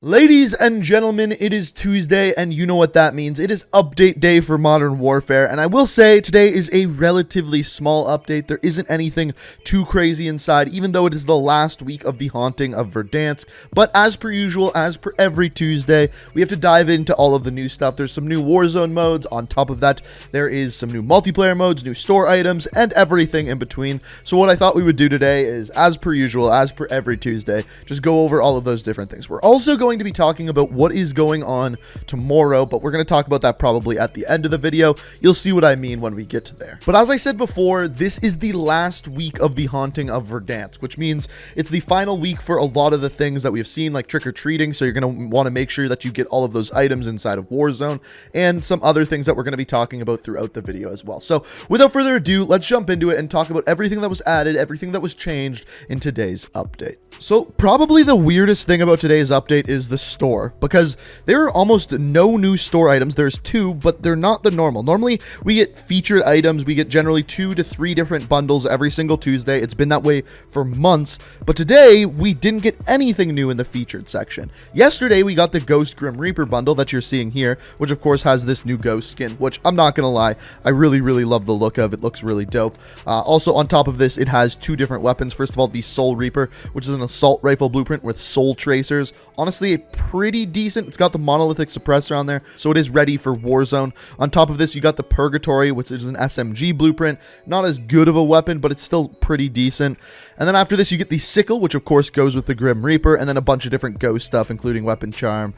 Ladies and gentlemen, it is Tuesday, and you know what that means. It is update day for Modern Warfare, and I will say today is a relatively small update. There isn't anything too crazy inside, even though it is the last week of the Haunting of Verdansk. But as per usual, as per every Tuesday, we have to dive into all of the new stuff. There's some new Warzone modes. On top of that, there is some new multiplayer modes, new store items, and everything in between. So what I thought we would do today is, as per usual, as per every Tuesday, just go over all of those different things. We're also going to be talking about what is going on tomorrow, but we're going to talk about that probably at the end of the video. You'll see what I mean when we get to there. But as I said before, this is the last week of the Haunting of Verdansk, which means it's the final week for a lot of the things that we've seen, like trick-or-treating, so you're going to want to make sure that you get all of those items inside of Warzone, and some other things that we're going to be talking about throughout the video as well. So without further ado, let's jump into it and talk about everything that was added, everything that was changed in today's update. So probably the weirdest thing about today's update is the store, because there are almost no new store items. There's two, but they're not the normal. Normally we get featured items. We get generally 2 to 3 different bundles every single Tuesday. It's been that way for months, but today we didn't get anything new in the featured section. Yesterday we got the Ghost Grim Reaper bundle that you're seeing here, which of course has this new ghost skin, which I'm not gonna lie, I really love the look of. It looks really dope. Also on top of this, it has 2 different weapons. First of all, the Soul Reaper, which is an assault rifle blueprint with soul tracers. Honestly, pretty decent. It's got the monolithic suppressor on there, so it is ready for Warzone. On top of this, you got the Purgatory, which is an SMG blueprint. Not as good of a weapon, but it's still pretty decent. And then after this, you get the Sickle, which of course goes with the Grim Reaper, and then a bunch of different ghost stuff, including Weapon Charm,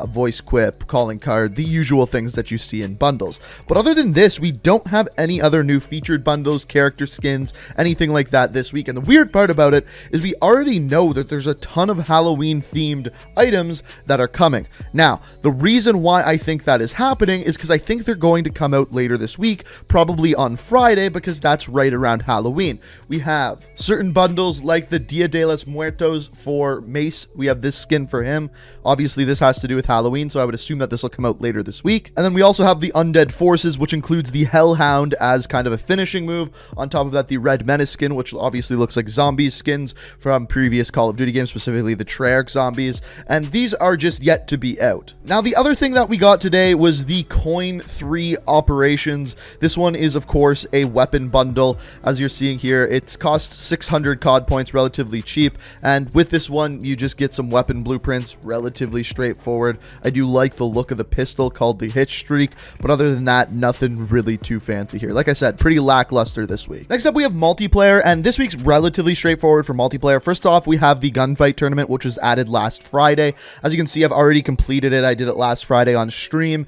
Voice Quip, Calling Card, the usual things that you see in bundles. But other than this, we don't have any other new featured bundles, character skins, anything like that this week. And the weird part about it is we already know that there's a ton of Halloween-themed items that are coming. Now, the reason why I think that is happening is because I think they're going to come out later this week, probably on Friday, because that's right around Halloween. We have certain bundles like the Dia de los Muertos for Mace. We have this skin for him. Obviously, this has to do with Halloween, so I would assume that this will come out later this week. And then we also have the Undead Forces, which includes the Hellhound as kind of a finishing move. On top of that, the Red Menace skin, which obviously looks like zombies skins from previous Call of Duty games, specifically the Treyarch zombies. And these are just yet to be out. Now, the other thing that we got today was the Coin 3 Operations. This one is, of course, a weapon bundle. As you're seeing here, it's cost 600 COD points, relatively cheap. And with this one, you just get some weapon blueprints, relatively straightforward. I do like the look of the pistol called the Hitch Streak, but other than that, nothing really too fancy here. Like I said, pretty lackluster this week. Next up, we have multiplayer, and this week's relatively straightforward for multiplayer. First off, we have the gunfight tournament, which was added last Friday. As you can see, I've already completed it. I did it last Friday on stream,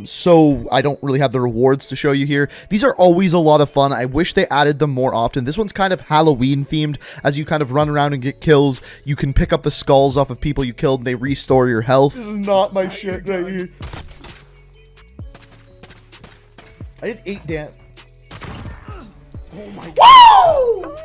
so I don't really have the rewards to show you here. These are always a lot of fun. I wish they added them more often. This one's kind of Halloween themed. As you kind of run around and get kills, you can pick up the skulls off of people you killed and they restore your health. This is not my shit right here. I did 8 damage. Oh my god. Woo!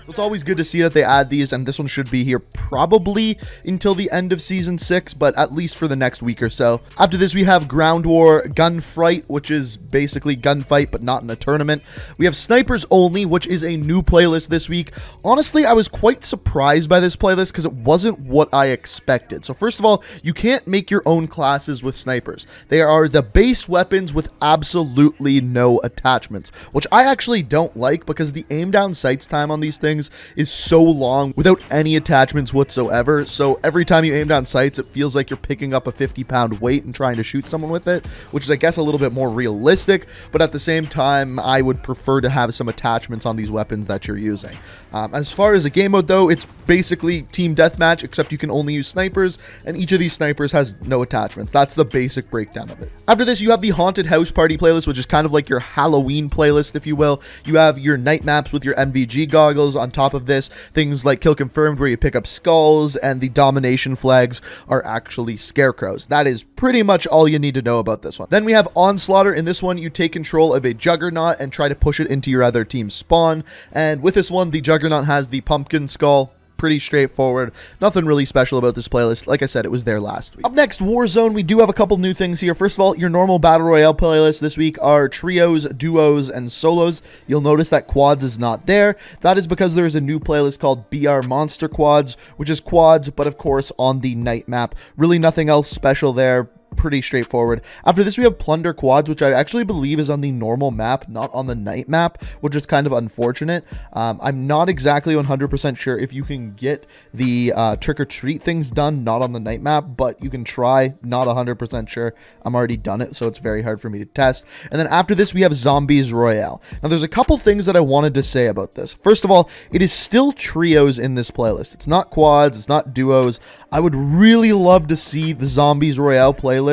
So it's always good to see that they add these, and this one should be here probably until the end of Season 6, but at least for the next week or so. After this, we have Ground War Gunfight, which is basically gunfight, but not in a tournament. We have Snipers Only, which is a new playlist this week. Honestly, I was quite surprised by this playlist because it wasn't what I expected. So first of all, you can't make your own classes with snipers. They are the base weapons with absolutely no attachments, which I actually don't like because the aim down sights time on these things is so long without any attachments whatsoever. So every time you aim down sights, it feels like you're picking up a 50-pound weight and trying to shoot someone with it, which is, I guess, a little bit more realistic. But at the same time, I would prefer to have some attachments on these weapons that you're using. As far as a game mode, though, it's basically team deathmatch, except you can only use snipers, and each of these snipers has no attachments. That's the basic breakdown of it. After this, you have the Haunted House Party playlist, which is kind of like your Halloween playlist, if you will. You have your night maps with your MVG goggles. On top of this, things like Kill Confirmed, where you pick up skulls, and the domination flags are actually scarecrows. That is pretty much all you need to know about this one. Then we have Onslaughter. In this one, you take control of a Juggernaut and try to push it into your other team's spawn. And with this one, the Juggernaut has the pumpkin skull. pretty straightforward. Nothing really special about this playlist. Like I said, it was there last week. Up next, Warzone. We do have a couple new things here. First of all, your normal Battle Royale playlist this week are trios, duos, and solos. You'll notice that quads is not there. That is because there is a new playlist called BR Monster Quads, which is quads, but of course on the night map. Really nothing else special there. Pretty straightforward. After this, we have Plunder Quads, which I actually believe is on the normal map, not on the night map, which is kind of unfortunate. I'm not exactly 100% sure if you can get the trick-or-treat things done, not on the night map, but you can try. Not 100% sure. I'm already done it, so it's very hard for me to test. And then after this, we have Zombies Royale. Now, there's a couple things that I wanted to say about this. First of all, it is still trios in this playlist. It's not quads. It's not duos. I would really love to see the Zombies Royale playlist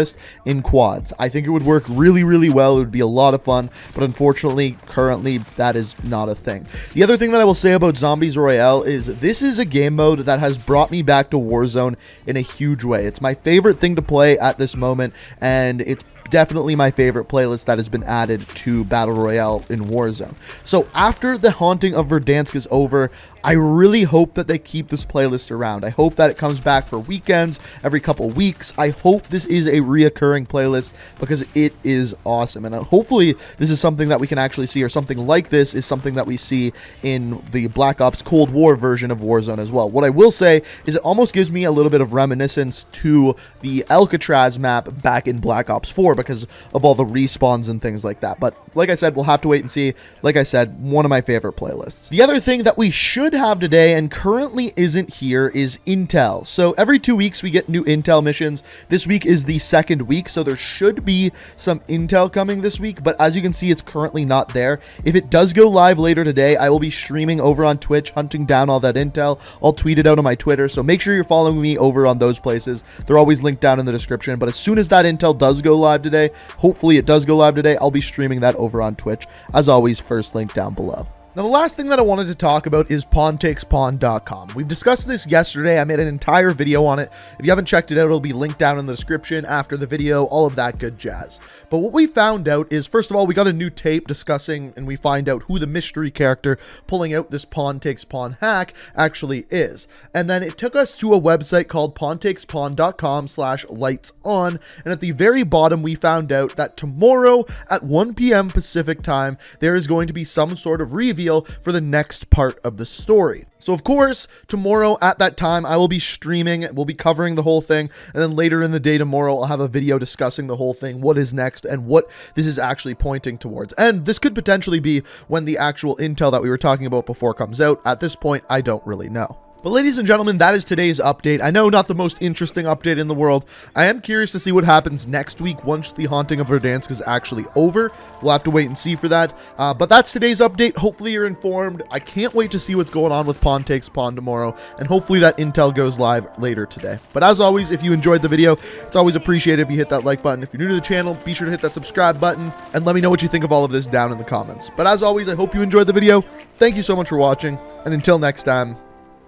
in quads. I think it would work really, really well. It would be a lot of fun, but unfortunately, currently, that is not a thing. The other thing that I will say about Zombies Royale is this is a game mode that has brought me back to Warzone in a huge way. It's my favorite thing to play at this moment, and it's definitely my favorite playlist that has been added to Battle Royale in Warzone. So after the Haunting of Verdansk is over, I really hope that they keep this playlist around. I hope that it comes back for weekends, every couple weeks. I hope this is a reoccurring playlist because it is awesome. And hopefully this is something that we can actually see, or something like this is something that we see in the Black Ops Cold War version of Warzone as well. What I will say is it almost gives me a little bit of reminiscence to the Alcatraz map back in Black Ops 4 because of all the respawns and things like that. But like I said, we'll have to wait and see. Like I said, one of my favorite playlists. The other thing that we should have today and currently isn't here is intel. So every 2 weeks we get new intel missions. This week is the second week, so there should be some intel coming this week, but as you can see, it's currently not there. If it does go live later today, I will be streaming over on Twitch, hunting down all that intel. I'll tweet it out on my Twitter, so make sure you're following me over on those places. They're always linked down in the description, but as soon as that intel does go live today, hopefully it does go live today, I'll be streaming that over on Twitch. As always, first link down below. Now, the last thing that I wanted to talk about is pawntakespawn.com. We've discussed this yesterday. I made an entire video on it. If you haven't checked it out, it'll be linked down in the description after the video, all of that good jazz. But what we found out is, first of all, we got a new tape discussing, and we find out who the mystery character pulling out this Pawn Takes Pawn hack actually is. And then it took us to a website called pawntakespawn.com/lightson. And at the very bottom, we found out that tomorrow at 1 p.m. Pacific time, there is going to be some sort of reveal for the next part of the story. So of course, tomorrow at that time, I will be streaming, we'll be covering the whole thing, and then later in the day tomorrow, I'll have a video discussing the whole thing, what is next, and what this is actually pointing towards. And this could potentially be when the actual intel that we were talking about before comes out. At this point, I don't really know. But ladies and gentlemen, that is today's update. I know not the most interesting update in the world. I am curious to see what happens next week once the Haunting of Verdansk is actually over. We'll have to wait and see for that. But that's today's update. Hopefully you're informed. I can't wait to see what's going on with Pawn Takes Pawn tomorrow. And hopefully that intel goes live later today. But as always, if you enjoyed the video, it's always appreciated if you hit that like button. If you're new to the channel, be sure to hit that subscribe button. And let me know what you think of all of this down in the comments. But as always, I hope you enjoyed the video. Thank you so much for watching. And until next time,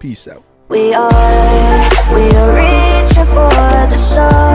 peace out. We are reaching for the stars.